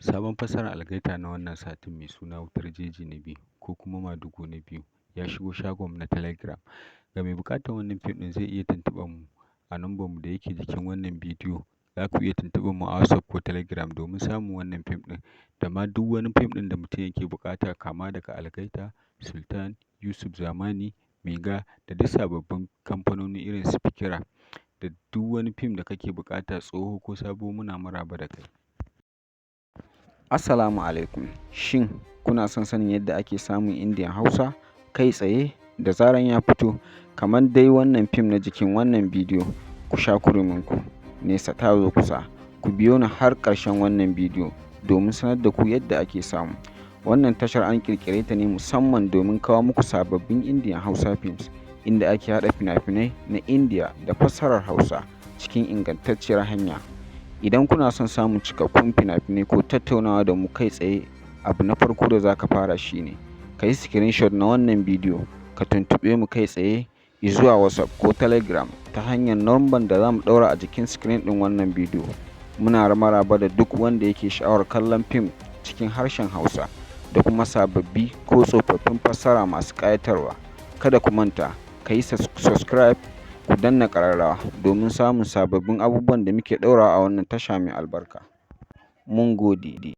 Sabon fassarar algaita na wannan satin mai suna Wutar Jeji na biyu ko kuma Madugu na biyu ya shigo shagonmu na Telegram. Ga mai buƙatar wannan fim ɗin zai iya tuntuɓar mu a lambarmu da yake jikin wannan bidiyo. Za ku iya tuntuɓar mu a WhatsApp ko Telegram domin samun wannan fim ɗin da ma duk wani fim ɗin da mutum yake buƙata kama daga Algaita, Sultan, Yusuf Zamani, Mega da duk sababbin kamfanoni irin su Fikira da duk wani fim da kake buƙata tsoho ko sabo muna maraba da kai. Assalamu alaikum. Shin kuna son sanin yadda ake samun Indian Hausa kai tsaye da zaran ya fito kamar dai wannan fim na jikin wannan bidiyo? Ku sha kurminku, nesa ta zo kusa. Ku biyo ni har ƙarshen wannan bidiyo domin sanar da ku yadda ake samu. Wannan tashar an ƙirƙire ta ne musamman domin kawo muku sababbin Indian Hausa films inda ake haɗa fina-finai na India da fassarar Hausa cikin ingantacciyar hanya. Idan kuna son samun cikakkun fina-finai ko tattaunawa da mu kai tsaye, abu na farko da za ka fara shine ka yi screenshot na wannan bidiyo ka tuntuɓe mu kai tsaye zuwa WhatsApp ko Telegram ta hanyar lambar da za mu ɗaura a jikin screen ɗin wannan bidiyo. Muna maraba da duk wanda yake sha'awar kallon fim cikin harshen Hausa da kuma sababbi ko tsofaffin fassara masu ƙayatarwa. Kada ku manta, ka yi subscribe ku danna ƙararrawa domin samun sababbin abubuwan da muke ɗaurawa a wannan tasha mai albarka. Mun gode.